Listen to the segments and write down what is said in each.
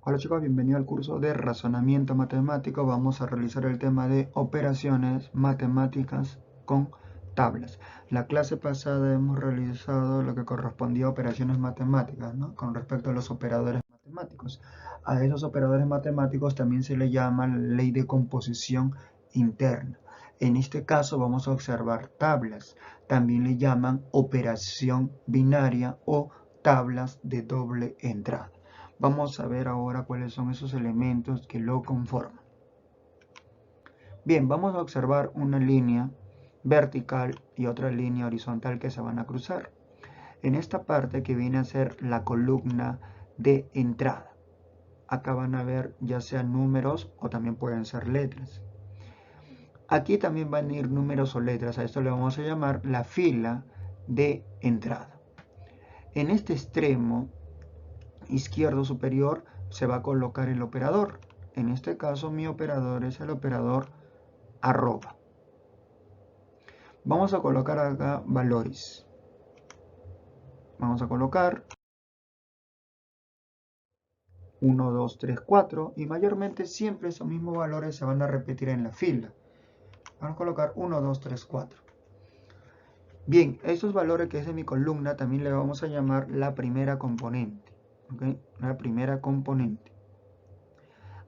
Hola chicos, bienvenidos al curso de razonamiento matemático. Vamos a realizar el tema de operaciones matemáticas con tablas. La clase pasada hemos realizado lo que correspondía a operaciones matemáticas, ¿no? Con respecto a los operadores matemáticos. A esos operadores matemáticos también se le llama ley de composición interna. En este caso vamos a observar tablas. También le llaman operación binaria o tablas de doble entrada. Vamos a ver ahora cuáles son esos elementos que lo conforman. Bien, vamos a observar una línea vertical y otra línea horizontal que se van a cruzar. En esta parte que viene a ser la columna de entrada. Acá van a ver ya sean números o también pueden ser letras. Aquí también van a ir números o letras. A esto le vamos a llamar la fila de entrada. En este extremo izquierdo superior se va a colocar el operador. En este caso mi operador es el operador arroba. Vamos a colocar acá valores. Vamos a colocar 1, 2, 3, 4 y mayormente siempre esos mismos valores se van a repetir en la fila. Vamos a colocar 1, 2, 3, 4. Bien, esos valores que es de mi columna también le vamos a llamar la primera componente. ¿Okay? La primera componente.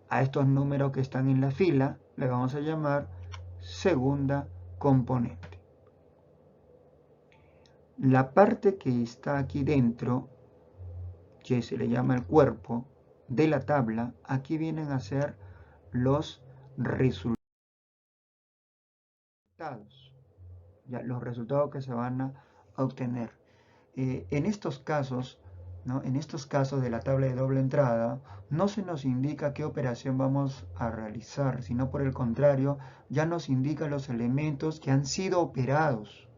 A estos números que están en la fila le vamos a llamar segunda componente. La parte que está aquí dentro, que se le llama el cuerpo de la tabla, aquí vienen a ser los resultados. Ya, los resultados que se van a obtener. En estos casos, ¿no? En estos casos de la tabla de doble entrada, no se nos indica qué operación vamos a realizar, sino por el contrario, ya nos indica los elementos que han sido operados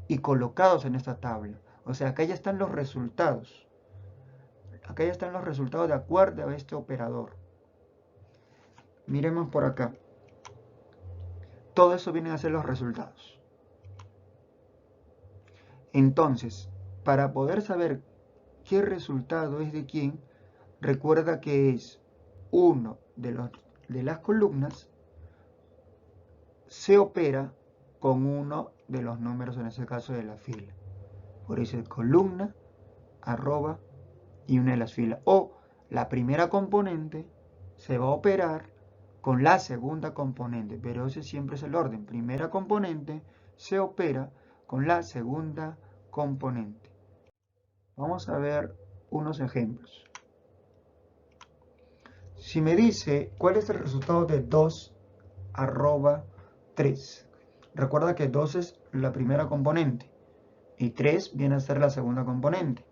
y colocados en esta tabla. O sea, acá ya están los resultados. Acá ya están los resultados de acuerdo a este operador. Miremos por acá. Todo eso vienen a ser los resultados. Entonces, para poder saber qué resultado es de quién, recuerda que es uno de las columnas se opera con uno de los números, en este caso de la fila. Por eso es columna, arroba y una de las filas. O la primera componente se va a operar con la segunda componente, pero ese siempre es el orden. Primera componente se opera con la segunda componente. Vamos a ver unos ejemplos. Si me dice cuál es el resultado de 2 arroba 3. Recuerda que 2 es la primera componente y 3 viene a ser la segunda componente.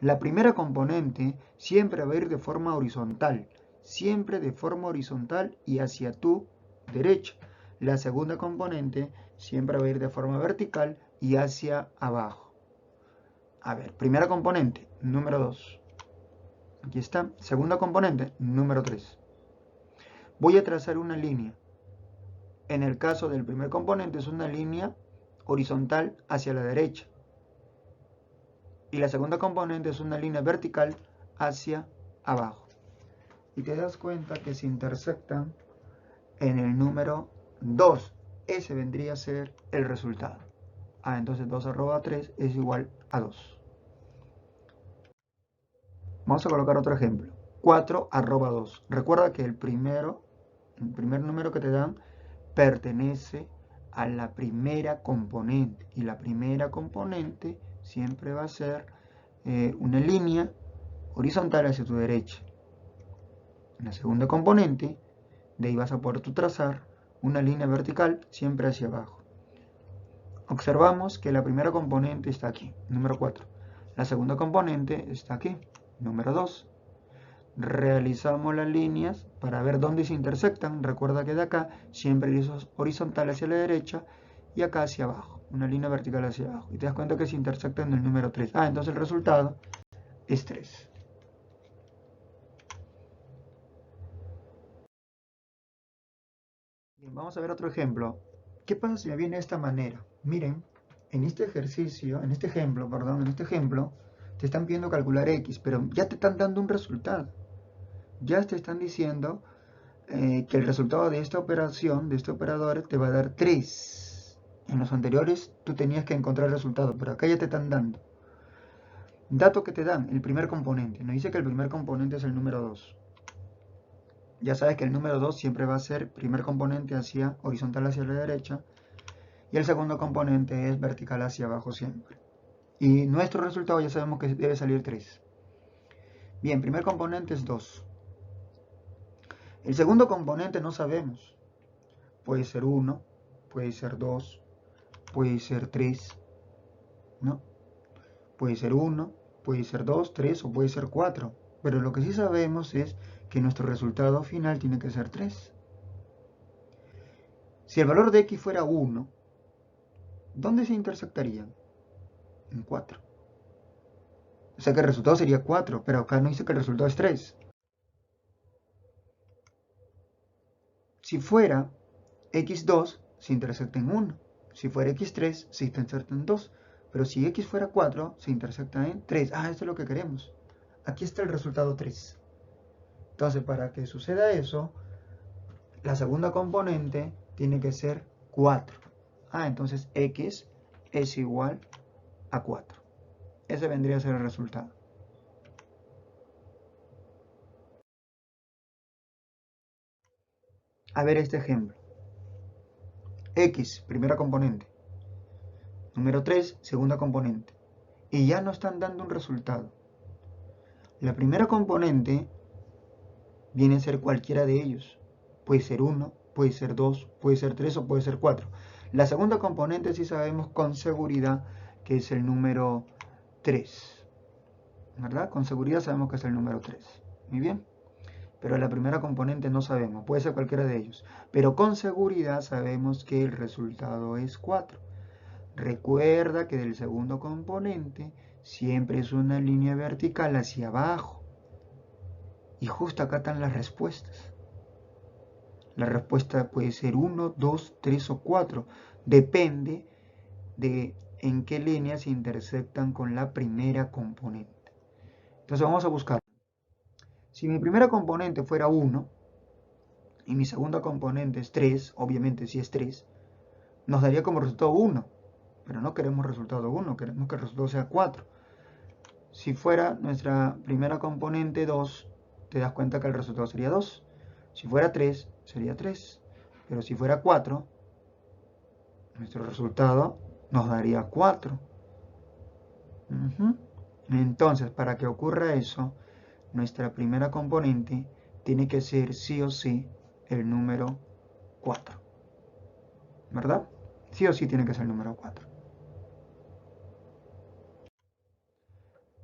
La primera componente siempre va a ir de forma horizontal, siempre de forma horizontal y hacia tu derecha. La segunda componente siempre va a ir de forma vertical y hacia abajo. A ver, primera componente, número 2. Aquí está. Segunda componente, número 3. Voy a trazar una línea. En el caso del primer componente es una línea horizontal hacia la derecha. Y la segunda componente es una línea vertical hacia abajo. Y te das cuenta que se intersectan en el número 2. Ese vendría a ser el resultado. Entonces 2 arroba 3 es igual a 2. Vamos a colocar otro ejemplo. 4 arroba 2. Recuerda que el primer número que te dan pertenece a la primera componente. Y la primera componente siempre va a ser una línea horizontal hacia tu derecha. La segunda componente, de ahí vas a poder tú trazar una línea vertical siempre hacia abajo. Observamos que la primera componente está aquí, número 4. La segunda componente está aquí, número 2. Realizamos las líneas para ver dónde se intersectan. Recuerda que de acá siempre es horizontal hacia la derecha y acá hacia abajo. Una línea vertical hacia abajo. Y te das cuenta que se intersectan en el número 3. Entonces el resultado es 3. Bien, vamos a ver otro ejemplo. ¿Qué pasa si me viene de esta manera? Miren, en este ejemplo, te están pidiendo calcular X, pero ya te están dando un resultado. Ya te están diciendo que el resultado de esta operación, de este operador, te va a dar 3. En los anteriores tú tenías que encontrar el resultado, pero acá ya te están dando. Dato que te dan, el primer componente. Nos dice que el primer componente es el número 2. Ya sabes que el número 2 siempre va a ser primer componente hacia horizontal hacia la derecha y el segundo componente es vertical hacia abajo siempre. Y nuestro resultado ya sabemos que debe salir 3. Bien, primer componente es 2. El segundo componente no sabemos. Puede ser 1, puede ser 2, puede ser 3, ¿no? Puede ser 1, puede ser 2, 3 o puede ser 4. Pero lo que sí sabemos es que nuestro resultado final tiene que ser 3. Si el valor de x fuera 1, ¿dónde se intersectarían? En 4. O sea que el resultado sería 4, pero acá no dice que el resultado es 3. Si fuera x2, se intersecta en 1. Si fuera x3, se intersecta en 2. Pero si x fuera 4, se intersecta en 3. Ah, esto es lo que queremos. Aquí está el resultado 3. Entonces, para que suceda eso, la segunda componente tiene que ser 4. Ah, entonces x es igual a 4. Ese vendría a ser el resultado. A ver este ejemplo. X, primera componente. Número 3, segunda componente. Y ya nos están dando un resultado. La primera componente viene a ser cualquiera de ellos. Puede ser 1, puede ser 2, puede ser 3 o puede ser 4. La segunda componente sí sabemos con seguridad que es el número 3. ¿Verdad? Con seguridad sabemos que es el número 3. Muy bien. Pero la primera componente no sabemos. Puede ser cualquiera de ellos. Pero con seguridad sabemos que el resultado es 4. Recuerda que del segundo componente siempre es una línea vertical hacia abajo. Y justo acá están las respuestas. La respuesta puede ser 1, 2, 3 o 4. Depende de en qué líneas se intersectan con la primera componente. Entonces vamos a buscar. Si mi primera componente fuera 1 y mi segunda componente es 3, obviamente si es 3, nos daría como resultado 1. Pero no queremos resultado 1, queremos que el resultado sea 4. Si fuera nuestra primera componente 2, te das cuenta que el resultado sería 2. Si fuera 3, sería 3. Pero si fuera 4, nuestro resultado nos daría 4. Entonces, para que ocurra eso, nuestra primera componente tiene que ser sí o sí el número 4. ¿Verdad? Sí o sí tiene que ser el número 4.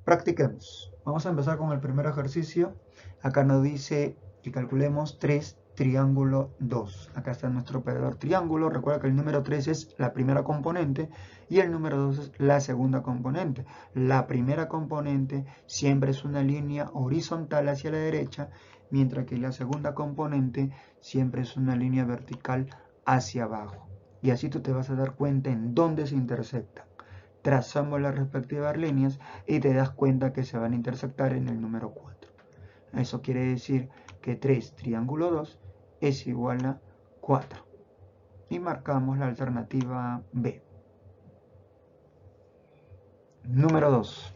Practiquemos. Vamos a empezar con el primer ejercicio. Acá nos dice que calculemos 3 triángulo 2. Acá está nuestro operador triángulo. Recuerda que el número 3 es la primera componente y el número 2 es la segunda componente. La primera componente siempre es una línea horizontal hacia la derecha, mientras que la segunda componente siempre es una línea vertical hacia abajo. Y así tú te vas a dar cuenta en dónde se intersectan. Trazamos las respectivas líneas y te das cuenta que se van a intersectar en el número 4. Eso quiere decir que 3 triángulo 2 es igual a 4. Y marcamos la alternativa B. Número 2.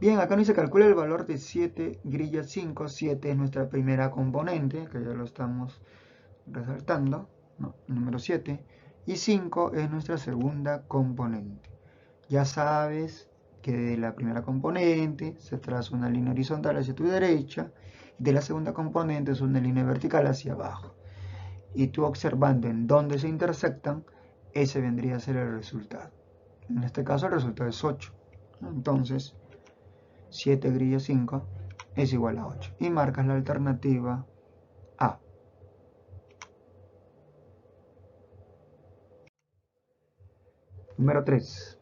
Bien, acá nos dice calcula el valor de 7 grilla 5. 7 es nuestra primera componente, que ya lo estamos resaltando, ¿no? Número 7. Y 5 es nuestra segunda componente. Ya sabes que de la primera componente se traza una línea horizontal hacia tu derecha y de la segunda componente es una línea vertical hacia abajo. Y tú observando en dónde se intersectan, ese vendría a ser el resultado. En este caso el resultado es 8. Entonces 7 grilla 5 es igual a 8. Y marcas la alternativa A. Número 3.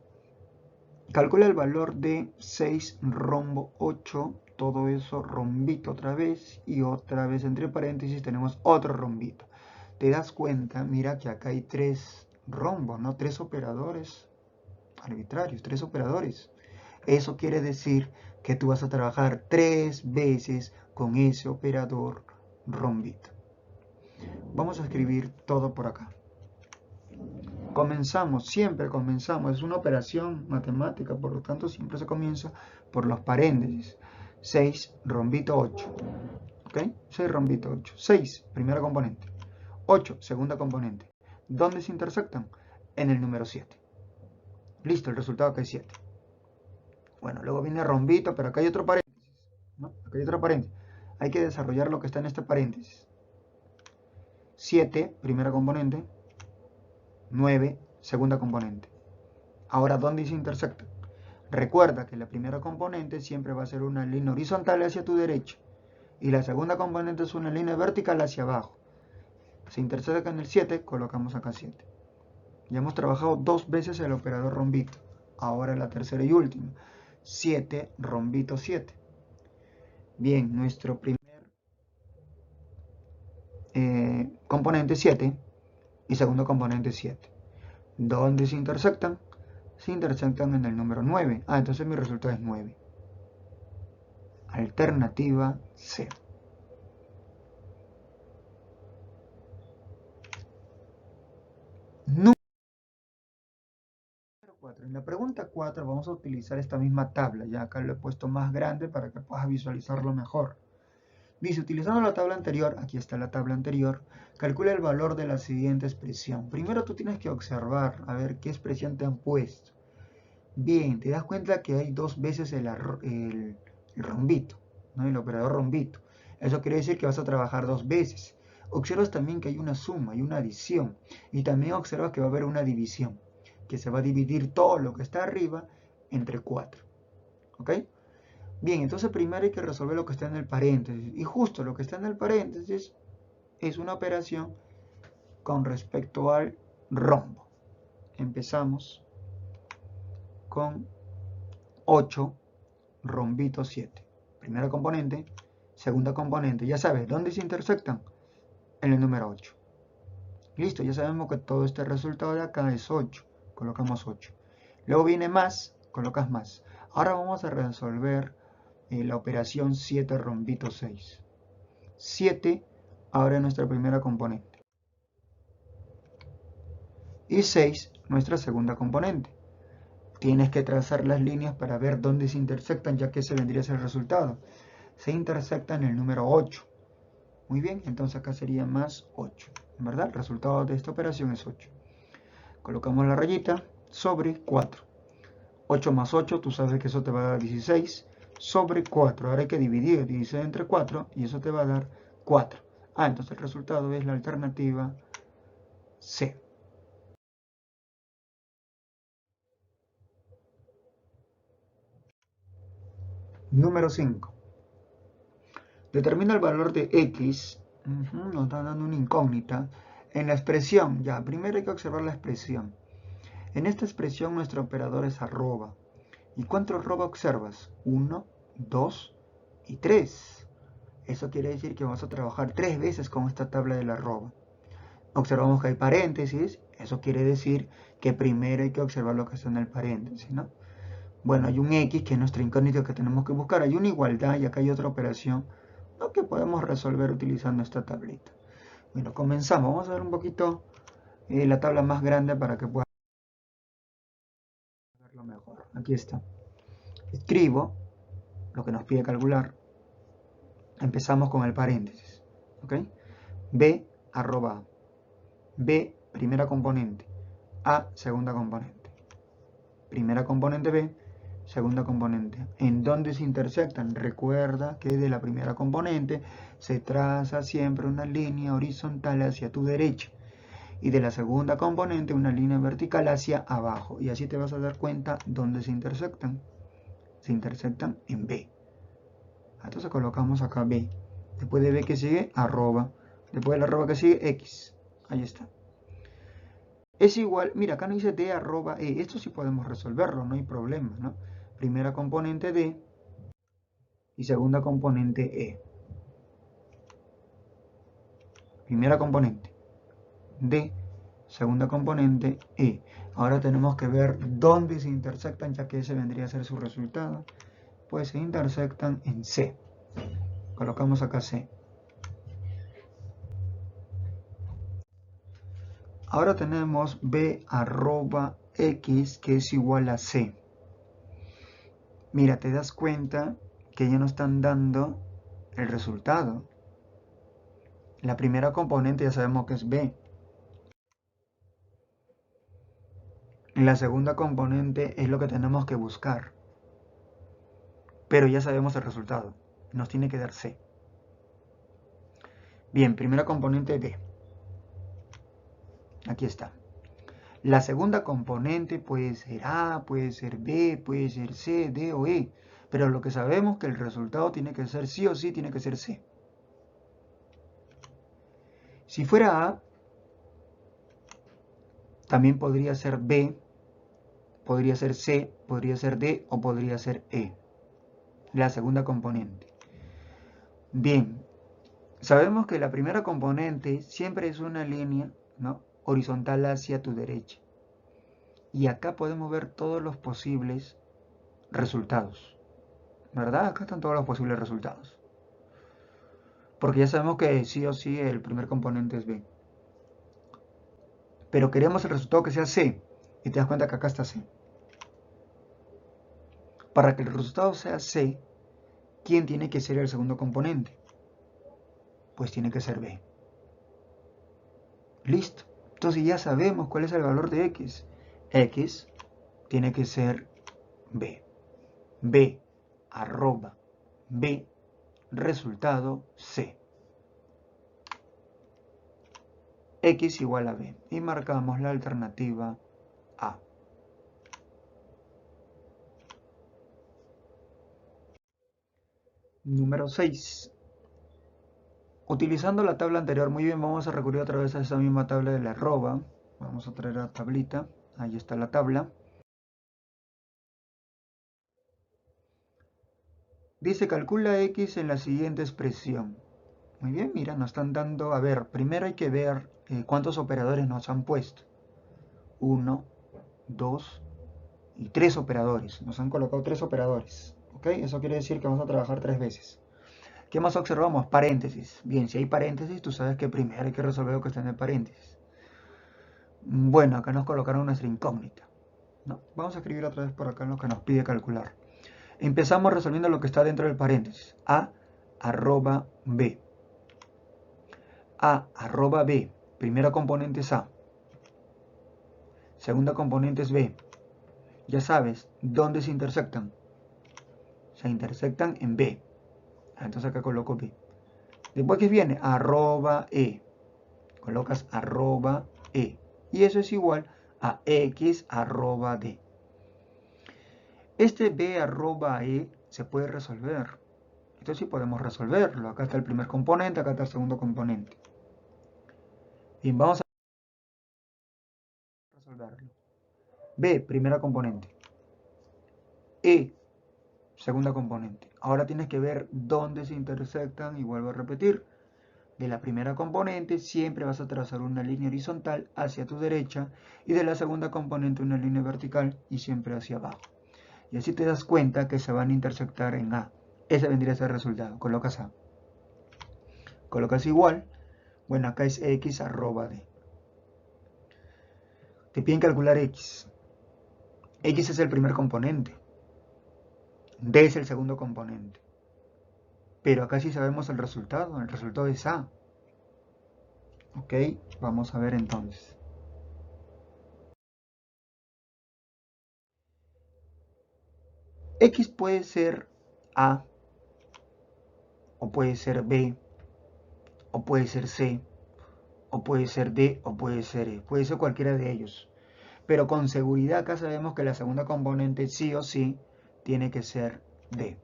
Calcula el valor de 6 rombo 8, todo eso rombito otra vez y otra vez entre paréntesis tenemos otro rombito. Te das cuenta, mira que acá hay 3 rombos, ¿no? 3 operadores arbitrarios, 3 operadores. Eso quiere decir que tú vas a trabajar 3 veces con ese operador rombito. Vamos a escribir todo por acá. Comenzamos, siempre comenzamos, es una operación matemática, por lo tanto siempre se comienza por los paréntesis. 6, rombito 8. ¿Ok? 6, rombito 8. 6, primera componente. 8, segunda componente. ¿Dónde se intersectan? En el número 7. Listo, el resultado que es 7. Bueno, luego viene rombito, pero acá hay otro paréntesis, ¿no? Acá hay otro paréntesis. Hay que desarrollar lo que está en este paréntesis. 7, primera componente. 9, segunda componente. Ahora, ¿dónde se intersectan? Recuerda que la primera componente siempre va a ser una línea horizontal hacia tu derecha y la segunda componente es una línea vertical hacia abajo. Se intersecta en el 7, colocamos acá 7. Ya hemos trabajado 2 veces el operador rombito. Ahora la tercera y última. 7, rombito 7. Bien, nuestro primer componente 7 y segundo componente 7. ¿Dónde se intersectan? Se intersectan en el número 9. Entonces mi resultado es 9. Alternativa C. Número 4. En la pregunta 4 vamos a utilizar esta misma tabla. Ya acá lo he puesto más grande para que puedas visualizarlo mejor. Dice, utilizando la tabla anterior, aquí está la tabla anterior, calcula el valor de la siguiente expresión. Primero tú tienes que observar, a ver qué expresión te han puesto. Bien, te das cuenta que hay 2 veces el rombito, ¿no? El operador rombito. Eso quiere decir que vas a trabajar 2 veces. Observas también que hay una suma, hay una adición. Y también observas que va a haber una división, que se va a dividir todo lo que está arriba entre 4. ¿Ok? Bien, entonces primero hay que resolver lo que está en el paréntesis. Y justo lo que está en el paréntesis es una operación con respecto al rombo. Empezamos con 8, rombito 7. Primera componente, segunda componente. Ya sabes, ¿dónde se intersectan? En el número 8. Listo, ya sabemos que todo este resultado de acá es 8. Colocamos 8. Luego viene más, colocas más. Ahora vamos a resolver la operación 7 rombito 6. 7 ahora es nuestra primera componente. Y 6 nuestra segunda componente. Tienes que trazar las líneas para ver dónde se intersectan, ya que ese vendría a ser el resultado. Se intersecta en el número 8. Muy bien, entonces acá sería más 8. ¿Verdad? El resultado de esta operación es 8. Colocamos la rayita sobre 4. 8 más 8, tú sabes que eso te va a dar 16 sobre 4. Ahora hay que dividir 16 entre 4 y eso te va a dar 4. Entonces el resultado es la alternativa C. Número 5. Determina el valor de X. Nos está dando una incógnita. En la expresión, ya, primero hay que observar la expresión. En esta expresión nuestro operador es arroba. ¿Y cuántos arroba observas? 1, 2 y 3. Eso quiere decir que vamos a trabajar 3 veces con esta tabla del arroba. Observamos que hay paréntesis. Eso quiere decir que primero hay que observar lo que está en el paréntesis, ¿no? Bueno, hay un X que es nuestra incógnita que tenemos que buscar. Hay una igualdad y acá hay otra operación, ¿no?, que podemos resolver utilizando esta tablita. Bueno, comenzamos. Vamos a ver un poquito la tabla más grande para que puedan verlo mejor. Aquí está. Escribo lo que nos pide calcular. Empezamos con el paréntesis. ¿Ok? B arroba A. B, primera componente. A, segunda componente. Primera componente B, segunda componente. ¿En dónde se intersectan? Recuerda que de la primera componente se traza siempre una línea horizontal hacia tu derecha y de la segunda componente una línea vertical hacia abajo. Y así te vas a dar cuenta dónde se intersectan. Se intersectan en B. Entonces colocamos acá B. Después de B que sigue, arroba. Después del arroba que sigue, X. Ahí está. Es igual, mira, acá no dice D arroba E. Esto sí podemos resolverlo, no hay problema, ¿no? Primera componente D y segunda componente E. Primera componente D, segunda componente E. Ahora tenemos que ver dónde se intersectan, ya que ese vendría a ser su resultado. Pues se intersectan en C. Colocamos acá C. Ahora tenemos B arroba X, que es igual a C. Mira, te das cuenta que ya no están dando el resultado. La primera componente ya sabemos que es B. La segunda componente es lo que tenemos que buscar. Pero ya sabemos el resultado. Nos tiene que dar C. Bien, primera componente B. Aquí está. La segunda componente puede ser A, puede ser B, puede ser C, D o E. Pero lo que sabemos es que el resultado tiene que ser sí o sí, tiene que ser C. Si fuera A, también podría ser B, podría ser C, podría ser D o podría ser E. La segunda componente. Bien, sabemos que la primera componente siempre es una línea, ¿no?, horizontal hacia tu derecha. Y acá podemos ver todos los posibles resultados. ¿Verdad? Acá están todos los posibles resultados. Porque ya sabemos que sí o sí el primer componente es B. Pero queremos el resultado que sea C. Y te das cuenta que acá está C. Para que el resultado sea C, ¿quién tiene que ser el segundo componente? Pues tiene que ser B. Listo. Entonces ya sabemos cuál es el valor de X. X tiene que ser B. B arroba B resultado C. X igual a B. Y marcamos la alternativa A. Número 6. Utilizando la tabla anterior, muy bien, vamos a recurrir otra vez a esa misma tabla de la arroba. Vamos a traer la tablita. Ahí está la tabla. Dice, calcula X en la siguiente expresión. Muy bien, mira, nos están dando... A ver, primero hay que ver cuántos operadores nos han puesto. 1, 2 y 3 operadores. Nos han colocado 3 operadores. ¿Ok? Eso quiere decir que vamos a trabajar 3 veces. ¿Qué más observamos? Paréntesis. Bien, si hay paréntesis, tú sabes que primero hay que resolver lo que está en el paréntesis. Bueno, acá nos colocaron nuestra incógnita, ¿no? Vamos a escribir otra vez por acá lo que nos pide calcular. Empezamos resolviendo lo que está dentro del paréntesis. A arroba B. A arroba B. Primera componente es A. Segunda componente es B. Ya sabes, ¿dónde se intersectan? Se intersectan en B. Entonces acá coloco B. Después, ¿qué viene? Arroba E. Colocas arroba E. Y eso es igual a X arroba D. Este B arroba E se puede resolver. Esto sí podemos resolverlo. Acá está el primer componente, acá está el segundo componente. Bien, vamos a resolverlo. B, primera componente. E, segunda componente. Ahora tienes que ver dónde se intersectan y vuelvo a repetir. De la primera componente siempre vas a trazar una línea horizontal hacia tu derecha y de la segunda componente una línea vertical y siempre hacia abajo. Y así te das cuenta que se van a intersectar en A. Ese vendría a ser el resultado. Colocas A. Colocas igual. Bueno, acá es X arroba D. Te piden calcular X. X es el primer componente. D es el segundo componente. Pero acá sí sabemos el resultado. El resultado es A. Ok, vamos a ver entonces. X puede ser A, o puede ser B, o puede ser C, o puede ser D, o puede ser E. Puede ser cualquiera de ellos. Pero con seguridad acá sabemos que la segunda componente sí o sí tiene que ser D.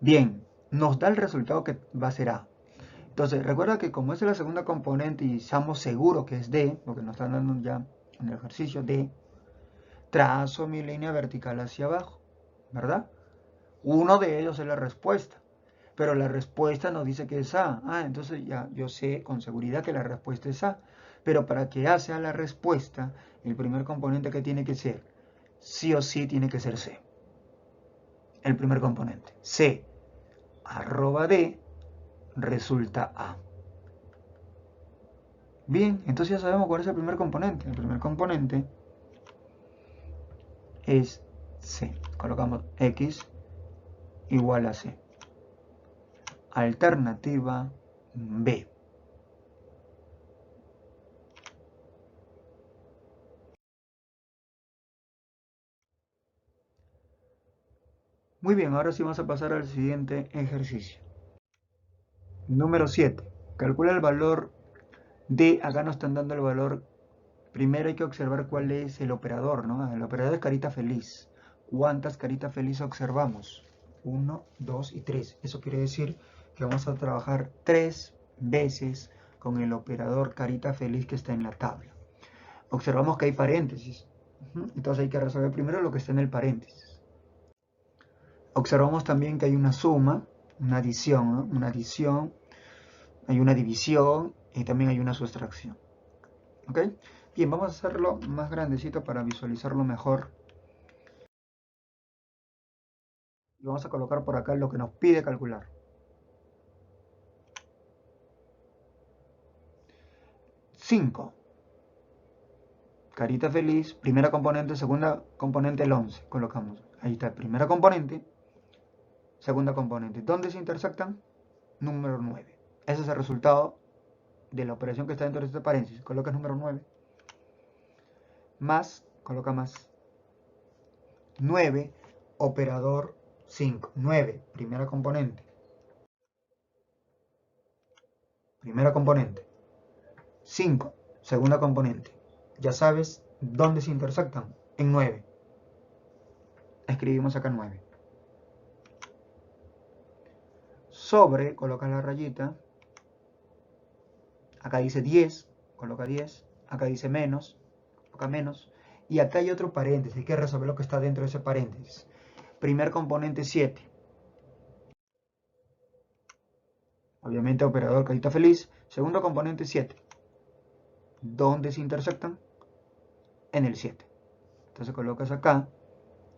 Bien, nos da el resultado que va a ser A. Entonces, recuerda que como es la segunda componente y estamos seguros que es D, porque nos están dando ya en el ejercicio D, trazo mi línea vertical hacia abajo, ¿verdad? Uno de ellos es la respuesta, pero la respuesta nos dice que es A. Entonces ya yo sé con seguridad que la respuesta es A. Pero para que A sea la respuesta, el primer componente que tiene que ser, sí o sí tiene que ser C. El primer componente. C arroba D resulta A. Bien, entonces ya sabemos cuál es el primer componente. El primer componente es C. Colocamos X igual a C. Alternativa B. Muy bien, ahora sí vamos a pasar al siguiente ejercicio. Número 7. Calcula el valor de, acá nos están dando el valor. Primero hay que observar cuál es el operador, ¿no? El operador es carita feliz. ¿Cuántas caritas felices observamos? 1, 2 y 3. Eso quiere decir que vamos a trabajar 3 veces con el operador carita feliz que está en la tabla. Observamos que hay paréntesis. Entonces hay que resolver primero lo que está en el paréntesis. Observamos también que hay una suma, una adición, ¿no? Una adición, hay una división y también hay una sustracción. ¿Ok? Bien, vamos a hacerlo más grandecito para visualizarlo mejor. Y vamos a colocar por acá lo que nos pide calcular. 5. Carita feliz, primera componente, segunda componente, el 11. Colocamos. Ahí está, primera componente, segunda componente. ¿Dónde se intersectan? Número 9. Ese es el resultado de la operación que está dentro de este paréntesis. Coloca número 9. Más, coloca más. 9, operador 5. 9, primera componente. Primera componente. 5, segunda componente. Ya sabes dónde se intersectan. En 9. Escribimos acá 9. Sobre, coloca la rayita. Acá dice 10, coloca 10. Acá dice menos, coloca menos. Y acá hay otro paréntesis, hay que resolver lo que está dentro de ese paréntesis. Primer componente 7. Obviamente operador carita feliz. Segundo componente 7. ¿Dónde se intersectan? En el 7. Entonces colocas acá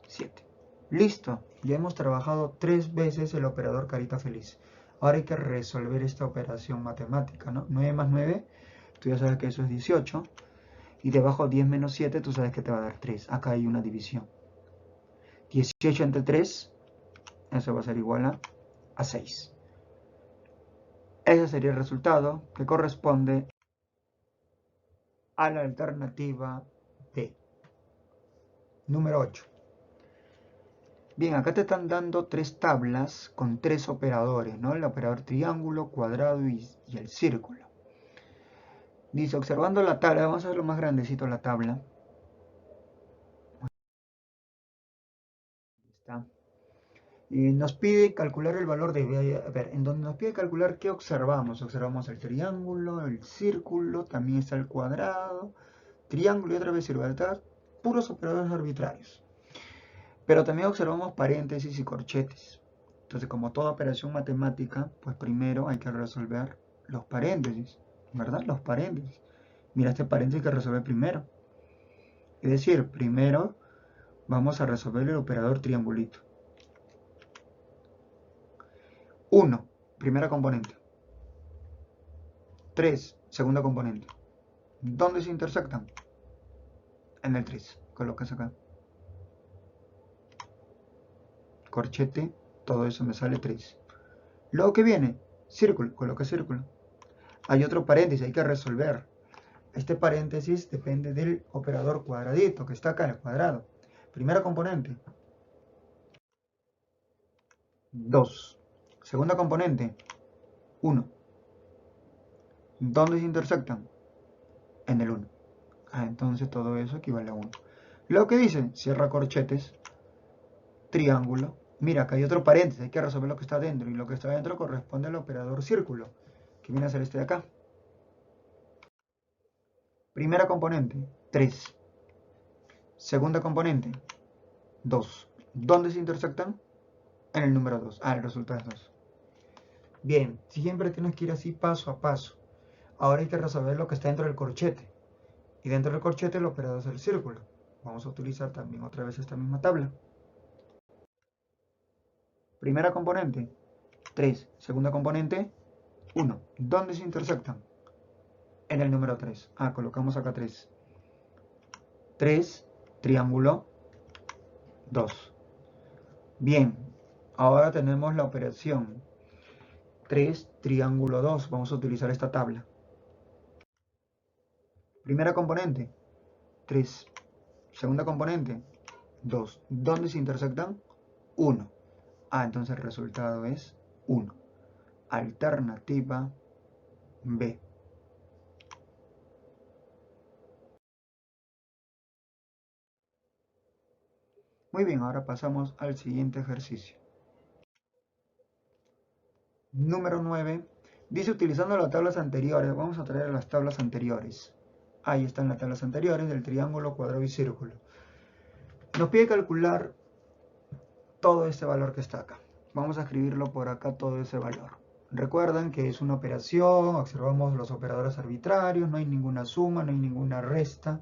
7. Listo, ya hemos trabajado 3 veces el operador carita feliz. Ahora hay que resolver esta operación matemática, ¿no? 9 más 9, tú ya sabes que eso es 18. Y debajo 10 menos 7, tú sabes que te va a dar 3. Acá hay una división. 18 entre 3, eso va a ser igual a 6. Ese sería el resultado que corresponde a la alternativa D. Número 8. Bien, acá te están dando 3 tablas con 3 operadores, ¿no? El operador triángulo, cuadrado y el círculo. Dice, observando la tabla, vamos a hacerlo más grandecito la tabla. Ahí está. Y nos pide calcular el valor de, a ver, en donde nos pide calcular qué observamos. Observamos el triángulo, el círculo, también está el cuadrado, triángulo y otra vez círculo. Está puros operadores arbitrarios. Pero también observamos paréntesis y corchetes. Entonces, como toda operación matemática, pues primero hay que resolver los paréntesis, ¿verdad? Los paréntesis. Mira este paréntesis que resuelve primero. Es decir, primero vamos a resolver el operador triangulito. 1, primera componente. 3, segunda componente. ¿Dónde se intersectan? En el 3. Colocas acá. Corchete, todo eso me sale 3. Luego que viene, círculo, coloca círculo. Hay otro paréntesis, hay que resolver. Este paréntesis depende del operador cuadradito que está acá en el cuadrado. Primera componente. 2. Segunda componente. 1. ¿Dónde se intersectan? En el 1. Entonces todo eso equivale a 1. Luego que dice, cierra corchetes, triángulo. Mira, acá hay otro paréntesis, hay que resolver lo que está dentro. Y lo que está dentro corresponde al operador círculo, que viene a ser este de acá. Primera componente, 3. Segunda componente, 2. ¿Dónde se intersectan? En el número 2. El resultado es 2. Bien, siempre tienes que ir así paso a paso. Ahora hay que resolver lo que está dentro del corchete. Y dentro del corchete el operador es el círculo. Vamos a utilizar también otra vez esta misma tabla. Primera componente, 3. Segunda componente, 1. ¿Dónde se intersectan? En el número 3. Colocamos acá 3. 3, triángulo, 2. Bien, ahora tenemos la operación 3, triángulo 2. Vamos a utilizar esta tabla. Primera componente, 3. Segunda componente, 2. ¿Dónde se intersectan? 1. Entonces el resultado es 1. Alternativa B. Muy bien, ahora pasamos al siguiente ejercicio. Número 9. Dice, utilizando las tablas anteriores, vamos a traer las tablas anteriores. Ahí están las tablas anteriores del triángulo, cuadrado y círculo. Nos pide calcular todo este valor que está acá. Vamos a escribirlo por acá, todo ese valor. Recuerden que es una operación, observamos los operadores arbitrarios, no hay ninguna suma, no hay ninguna resta,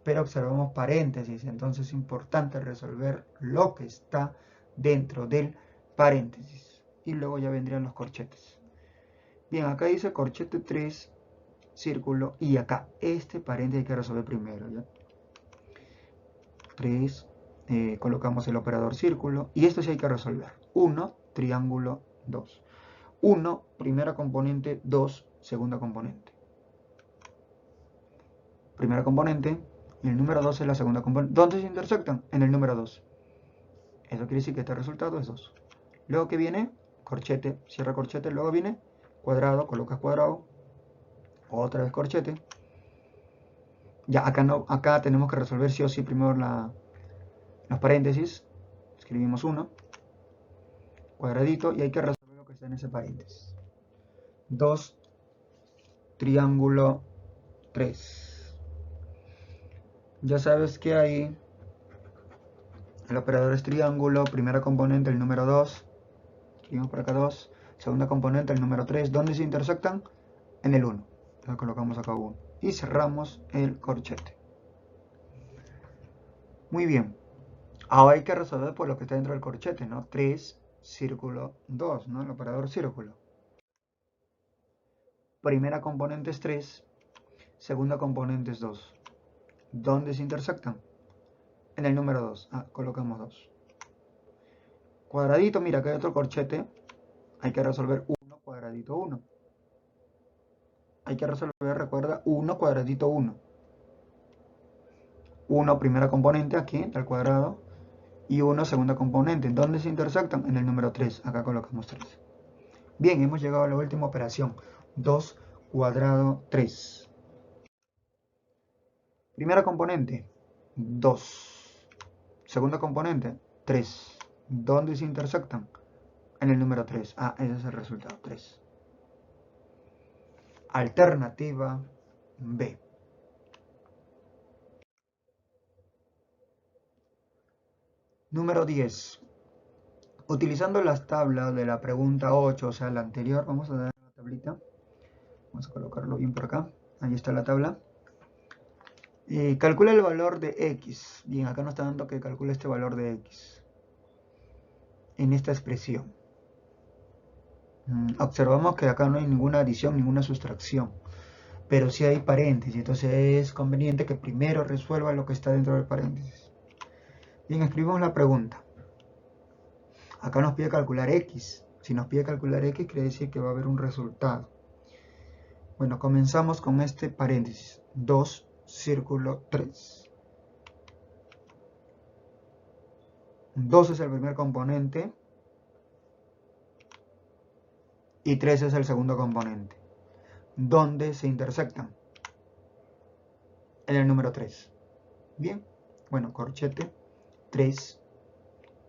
pero observamos paréntesis, entonces es importante resolver lo que está dentro del paréntesis. Y luego ya vendrían los corchetes. Bien, acá dice corchete 3, círculo, y acá este paréntesis hay que resolver primero, ¿ya? 3, colocamos el operador círculo, y esto sí hay que resolver. 1, triángulo, 2. 1, primera componente, 2, segunda componente. Primera componente, y el número 2 es la segunda componente. ¿Dónde se intersectan? En el número 2. Eso quiere decir que este resultado es 2. Luego que viene, corchete, cierra corchete, luego viene cuadrado, colocas cuadrado, otra vez corchete. Ya acá, no, acá tenemos que resolver sí o sí primero los paréntesis. Escribimos 1, cuadradito, y hay que resolver lo que está en ese paréntesis. 2, triángulo, 3. Ya sabes que ahí el operador es triángulo, primera componente el número 2, escribimos por acá 2, segunda componente el número 3, ¿dónde se intersectan? En el 1, entonces colocamos acá 1 y cerramos el corchete. Muy bien, ahora hay que resolver por lo que está dentro del corchete, ¿no? 3, círculo, 2, ¿no? El operador círculo. Primera componente es 3, segunda componente es 2. ¿Dónde se intersectan? En el número 2. Colocamos 2. Cuadradito, mira, acá hay otro corchete. Hay que resolver 1, cuadradito 1. Hay que resolver, recuerda, 1, cuadradito 1. 1, primera componente, aquí, al cuadrado. Y 1, segunda componente. ¿Dónde se intersectan? En el número 3. Acá colocamos 3. Bien, hemos llegado a la última operación. 2, cuadrado 3. Primera componente, 2. Segunda componente, 3. ¿Dónde se intersectan? En el número 3. Ese es el resultado, 3. Alternativa B. Número 10. Utilizando las tablas de la pregunta 8, o sea, la anterior, vamos a dar la tablita. Vamos a colocarlo bien por acá. Ahí está la tabla. Calcula el valor de x. Bien, acá nos está dando que calcule este valor de x en esta expresión. Observamos que acá no hay ninguna adición, ninguna sustracción, pero sí hay paréntesis, entonces es conveniente que primero resuelva lo que está dentro del paréntesis. Bien, escribimos la pregunta. Acá nos pide calcular x. Si nos pide calcular x, quiere decir que va a haber un resultado. Bueno, comenzamos con este paréntesis. 2, círculo, 3. 2 es el primer componente y 3 es el segundo componente. ¿Dónde se intersectan? En el número 3. Bien, bueno, corchete, 3,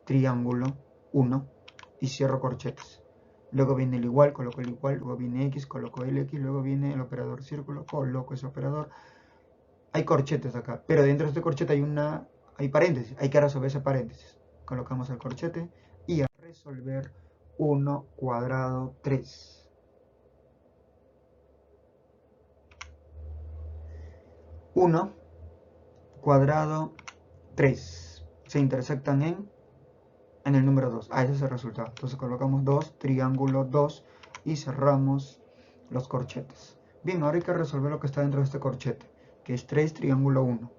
triángulo, 1 y cierro corchetes. Luego viene el igual, coloco el igual, luego viene x, coloco el x, luego viene el operador círculo, coloco ese operador. Hay corchetes acá, pero dentro de este corchete hay paréntesis, hay que resolver ese paréntesis. Colocamos el corchete y a resolver 1 cuadrado 3. 1 cuadrado 3 se intersectan en el número 2. Ese es el resultado. Entonces colocamos 2, triángulo 2 y cerramos los corchetes. Bien, ahora hay que resolver lo que está dentro de este corchete, que es 3, triángulo 1.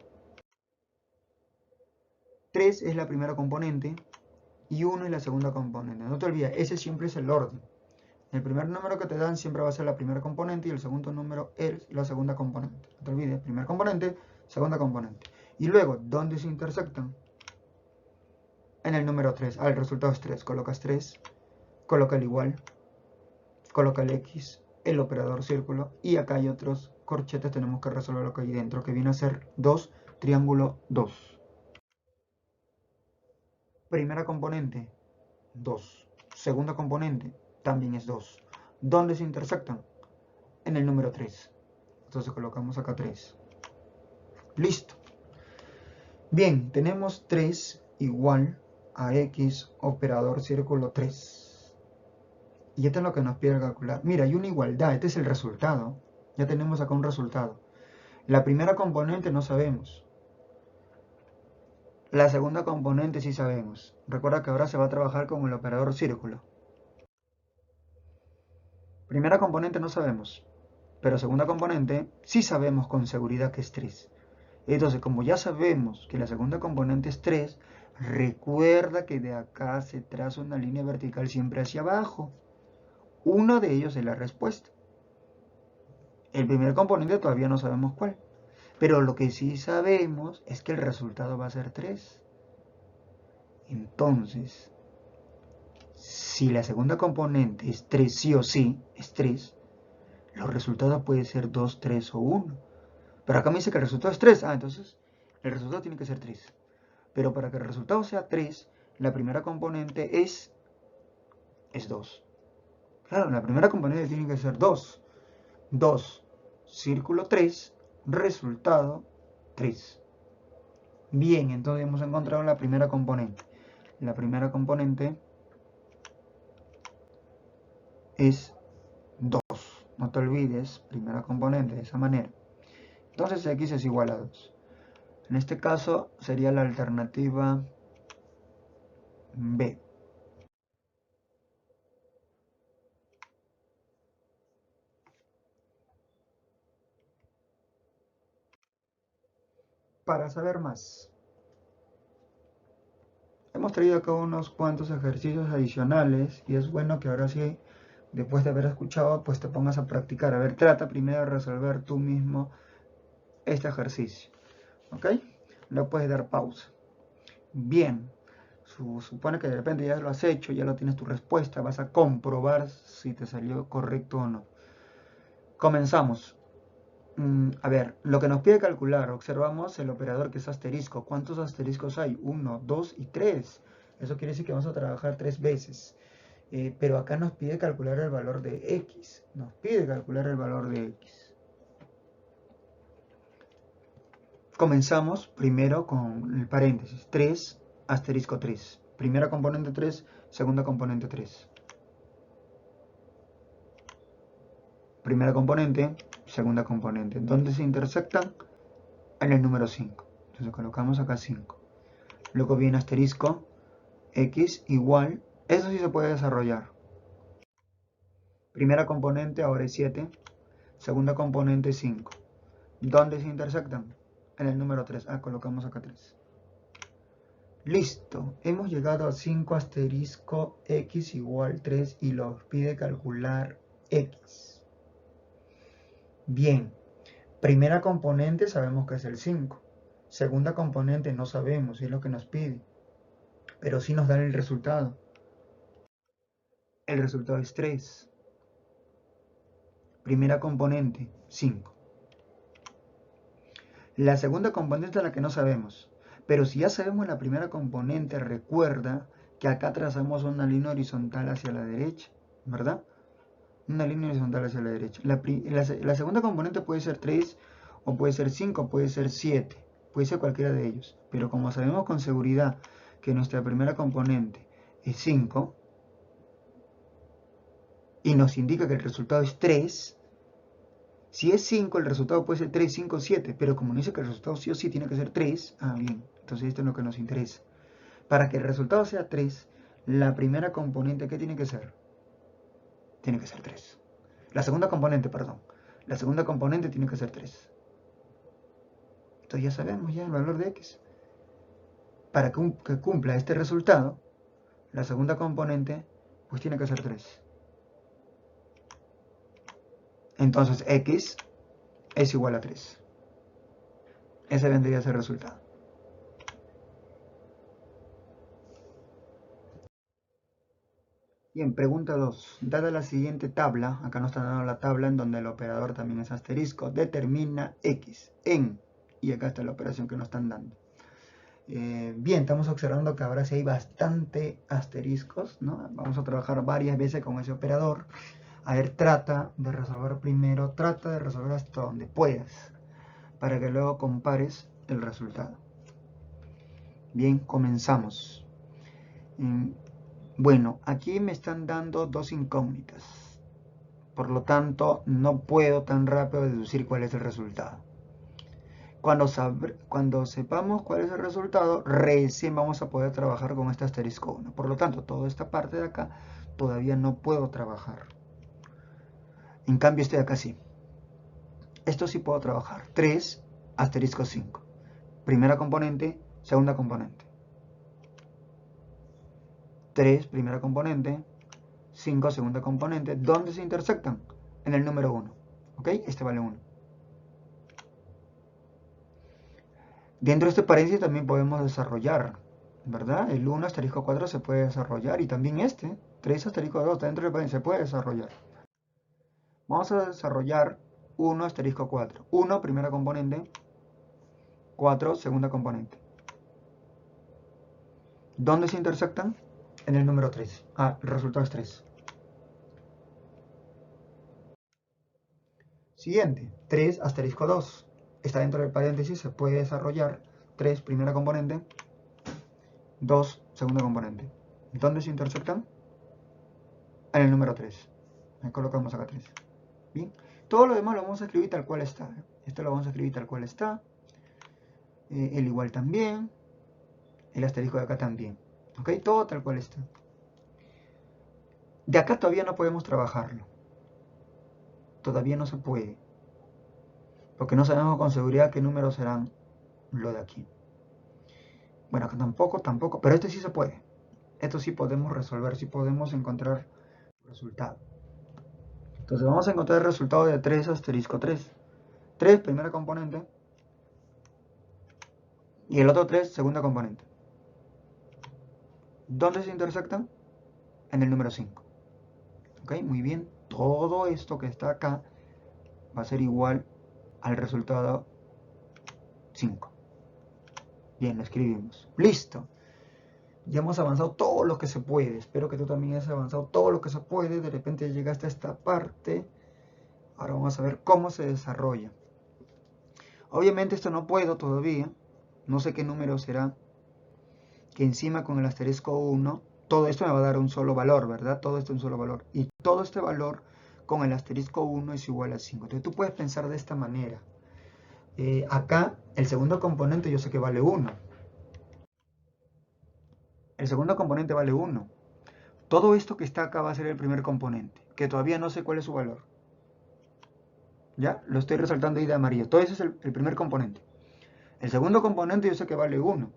3 es la primera componente y 1 es la segunda componente. No te olvides, ese siempre es el orden. El primer número que te dan siempre va a ser la primera componente y el segundo número es la segunda componente. No te olvides, primer componente, segunda componente. Y luego, ¿dónde se intersectan? En el número 3. El resultado es 3. Colocas 3, coloca el igual, coloca el X, el operador círculo, y acá hay otros corchetes, tenemos que resolver lo que hay dentro, que viene a ser 2, triángulo 2. Primera componente, 2. Segunda componente, también es 2. ¿Dónde se intersectan? En el número 3. Entonces colocamos acá 3. Listo. Bien, tenemos 3 igual a X, operador círculo 3. Y esto es lo que nos pide calcular. Mira, hay una igualdad, este es el resultado. Ya tenemos acá un resultado. La primera componente no sabemos. La segunda componente sí sabemos. Recuerda que ahora se va a trabajar con el operador círculo. Primera componente no sabemos. Pero segunda componente sí sabemos con seguridad que es 3. Entonces, como ya sabemos que la segunda componente es 3, recuerda que de acá se traza una línea vertical siempre hacia abajo. Uno de ellos es la respuesta. El primer componente todavía no sabemos cuál. Pero lo que sí sabemos es que el resultado va a ser 3. Entonces, si la segunda componente es 3 sí o sí, es 3, los resultados pueden ser 2, 3 o 1. Pero acá me dice que el resultado es 3. Entonces el resultado tiene que ser 3. Pero para que el resultado sea 3, la primera componente es 2. Claro, la primera componente tiene que ser 2. 2, círculo 3, resultado 3. Bien, entonces hemos encontrado la primera componente. La primera componente es 2. No te olvides, primera componente de esa manera. Entonces X es igual a 2. En este caso sería la alternativa B. Para saber más, hemos traído acá unos cuantos ejercicios adicionales y es bueno que ahora sí, después de haber escuchado, pues te pongas a practicar. A ver, trata primero de resolver tú mismo este ejercicio. ¿Ok? Le puedes dar pausa. Bien. Supone que de repente ya lo has hecho, ya lo tienes tu respuesta, vas a comprobar si te salió correcto o no. Comenzamos. A ver, lo que nos pide calcular, observamos el operador que es asterisco. ¿Cuántos asteriscos hay? 1, 2 y 3. Eso quiere decir que vamos a trabajar 3 veces. Pero acá nos pide calcular el valor de X. Nos pide calcular el valor de X. Comenzamos primero con el paréntesis. 3, asterisco 3. Primera componente 3, segunda componente 3. Primera componente, segunda componente. ¿Dónde se intersectan? En el número 5. Entonces colocamos acá 5. Luego viene asterisco, X igual. Eso sí se puede desarrollar. Primera componente ahora es 7. Segunda componente 5. ¿Dónde se intersectan? En el número 3. Colocamos acá 3. Listo. Hemos llegado a 5 asterisco X igual 3 y nos pide calcular X. Bien. Primera componente sabemos que es el 5. Segunda componente no sabemos, es lo que nos pide. Pero sí nos da el resultado. El resultado es 3. Primera componente, 5. La segunda componente es la que no sabemos. Pero si ya sabemos la primera componente, recuerda que acá trazamos una línea horizontal hacia la derecha, ¿verdad? Una línea horizontal hacia la derecha. La segunda componente puede ser 3, o puede ser 5, puede ser 7. Puede ser cualquiera de ellos. Pero como sabemos con seguridad que nuestra primera componente es 5, y nos indica que el resultado es 3, Si es 5, el resultado puede ser 3, 5, 7, pero como no dice que el resultado sí o sí tiene que ser 3, bien, entonces esto es lo que nos interesa. Para que el resultado sea 3, la primera componente, ¿qué tiene que ser? Tiene que ser 3. La segunda componente, perdón. La segunda componente tiene que ser 3. Entonces ya sabemos ya el valor de x. Para que cumpla este resultado, la segunda componente pues tiene que ser 3. Entonces x es igual a 3. Ese vendría a ser el resultado. Bien, pregunta 2. Dada la siguiente tabla, acá nos está dando la tabla en donde el operador también es asterisco, determina x en, y acá está la operación que nos están dando. Bien, estamos observando que ahora sí hay bastante asteriscos, ¿no? Vamos a trabajar varias veces con ese operador. A ver, trata de resolver primero, trata de resolver hasta donde puedas, para que luego compares el resultado. Bien, comenzamos. Bueno, aquí me están dando dos incógnitas. Por lo tanto, no puedo tan rápido deducir cuál es el resultado. Cuando sepamos cuál es el resultado, recién vamos a poder trabajar con este asterisco 1. Por lo tanto, toda esta parte de acá todavía no puedo trabajar. En cambio, este de acá sí. Esto sí puedo trabajar. 3, asterisco 5. Primera componente, segunda componente. 3, primera componente. 5, segunda componente. ¿Dónde se intersectan? En el número 1. ¿Ok? Este vale 1. Dentro de este paréntesis también podemos desarrollar, ¿verdad? El 1 asterisco 4 se puede desarrollar y también este, 3 asterisco 2, dentro del paréntesis se puede desarrollar. Vamos a desarrollar 1 asterisco 4. 1, primera componente. 4, segunda componente. ¿Dónde se intersectan? En el número 3. El resultado es 3. Siguiente, 3 asterisco 2. Está dentro del paréntesis, se puede desarrollar 3, primera componente. 2, segunda componente. ¿Dónde se intersectan? En el número 3. Ahí colocamos acá 3. Bien. Todo lo demás lo vamos a escribir tal cual está. Esto lo vamos a escribir tal cual está. El igual también. El asterisco de acá también. ¿Ok? Todo tal cual está. De acá todavía no podemos trabajarlo. Todavía no se puede. Porque no sabemos con seguridad qué números serán lo de aquí. Bueno, acá tampoco. Pero este sí se puede. Esto sí podemos resolver, sí podemos encontrar resultado. Entonces vamos a encontrar el resultado de 3 asterisco 3. 3, primera componente. Y el otro 3, segunda componente. ¿Dónde se intersectan? En el número 5. ¿Ok? Muy bien. Todo esto que está acá va a ser igual al resultado 5. Bien, lo escribimos. Listo. Ya hemos avanzado todo lo que se puede. Espero que tú también hayas avanzado todo lo que se puede. De repente llegaste a esta parte. Ahora vamos a ver cómo se desarrolla. Obviamente esto no puedo todavía. No sé qué número será. Que encima con el asterisco 1, todo esto me va a dar un solo valor, ¿verdad? Todo esto es un solo valor. Y todo este valor con el asterisco 1 es igual a 5. Entonces tú puedes pensar de esta manera. Acá, el segundo componente yo sé que vale 1. El segundo componente vale 1. Todo esto que está acá va a ser el primer componente, que todavía no sé cuál es su valor. ¿Ya? Lo estoy resaltando ahí de amarillo. Todo eso es el primer componente. El segundo componente yo sé que vale 1.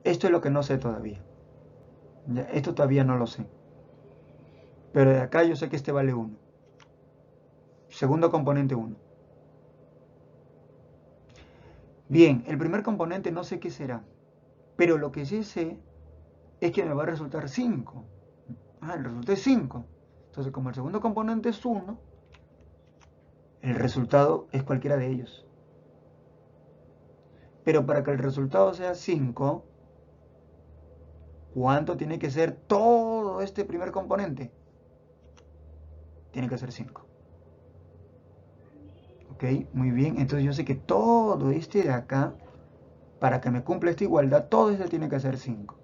Esto es lo que no sé todavía. ¿Ya? Esto todavía no lo sé. Pero de acá yo sé que este vale 1. Segundo componente 1. Bien, el primer componente no sé qué será. Pero lo que sí sé es que me va a resultar 5. El resultado es 5. Entonces, como el segundo componente es 1, el resultado es cualquiera de ellos. Pero para que el resultado sea 5, ¿cuánto tiene que ser todo este primer componente? Tiene que ser 5. ¿Ok? Muy bien. Entonces yo sé que todo este de acá, para que me cumpla esta igualdad, todo este tiene que ser 5.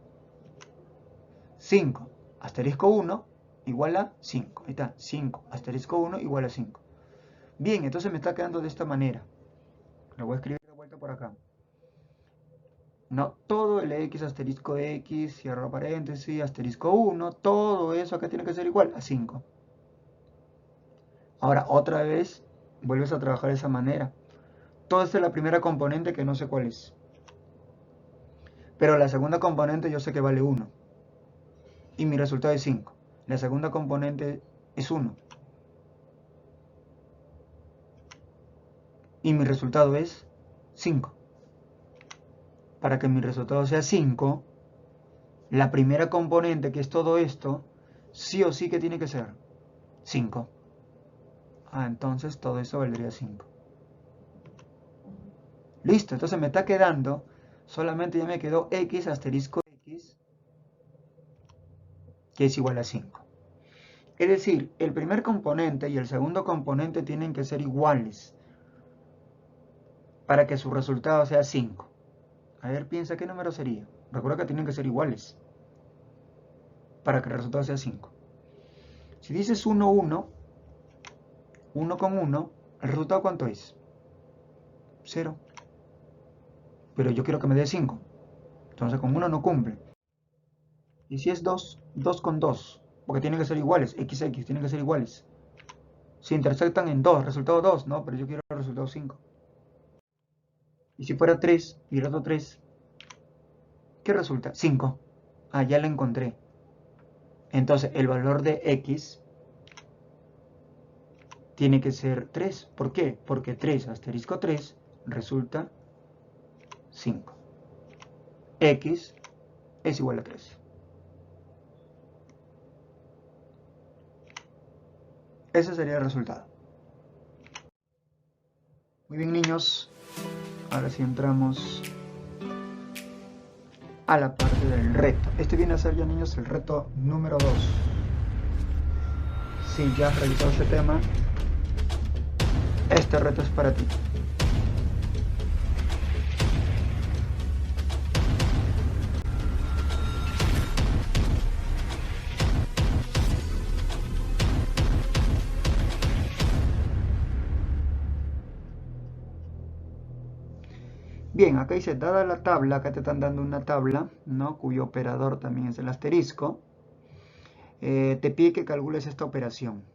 5, asterisco 1, igual a 5. Ahí está, 5 asterisco 1 igual a 5. Bien, entonces me está quedando de esta manera. Lo voy a escribir de vuelta por acá. No, todo el x asterisco x, cierro paréntesis, asterisco 1, todo eso acá tiene que ser igual a 5. Ahora, otra vez, vuelves a trabajar de esa manera. Toda esta es la primera componente que no sé cuál es. Pero la segunda componente yo sé que vale 1. Y mi resultado es 5. La segunda componente es 1. Y mi resultado es 5. Para que mi resultado sea 5, la primera componente, que es todo esto, sí o sí que tiene que ser 5. Entonces todo eso valdría 5. Listo, entonces me está quedando, solamente ya me quedó x asterisco x, que es igual a 5. Es decir, el primer componente y el segundo componente tienen que ser iguales para que su resultado sea 5. A ver, piensa qué número sería. Recuerda que tienen que ser iguales para que el resultado sea 5. Si dices 1, 1, 1 con 1, ¿el resultado cuánto es? 0. Pero yo quiero que me dé 5. Entonces con 1 no cumple. Y si es 2, 2 con 2, porque tienen que ser iguales, x, x, tienen que ser iguales. Si intersectan en 2, resultado 2, no, pero yo quiero el resultado 5. Y si fuera 3 y el otro 3, ¿qué resulta? 5. Ya la encontré. Entonces el valor de x tiene que ser 3. ¿Por qué? Porque 3 asterisco 3 resulta 5. X es igual a 3. Ese sería el resultado. Muy bien, niños. Ahora sí entramos a la parte del reto. Este viene a ser ya, niños, el reto número 2. Si ya has realizado este tema, este reto es para ti. Bien, acá dice, dada la tabla, acá te están dando una tabla, ¿no? Cuyo operador también es el asterisco. Te pide que calcules esta operación.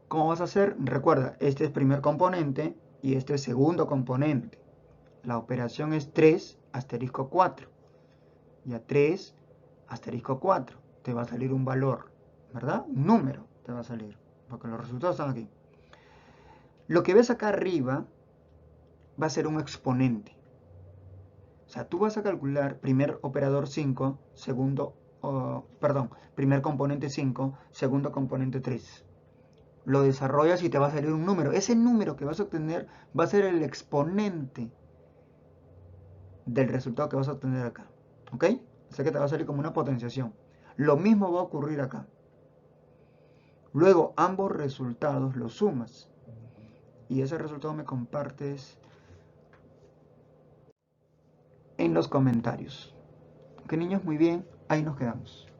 ¿Cómo vas a hacer? Recuerda, este es primer componente y este es segundo componente. La operación es 3 asterisco 4. Ya 3 asterisco 4. Te va a salir un valor, ¿verdad? Un número te va a salir, porque los resultados están aquí. Lo que ves acá arriba va a ser un exponente. O sea, tú vas a calcular primer operador 5, primer componente 5, segundo componente 3. Lo desarrollas y te va a salir un número. Ese número que vas a obtener va a ser el exponente del resultado que vas a obtener acá. ¿Ok? O sea que te va a salir como una potenciación. Lo mismo va a ocurrir acá. Luego ambos resultados los sumas. Y ese resultado me compartes en los comentarios. Ok, niños, muy bien. Ahí nos quedamos.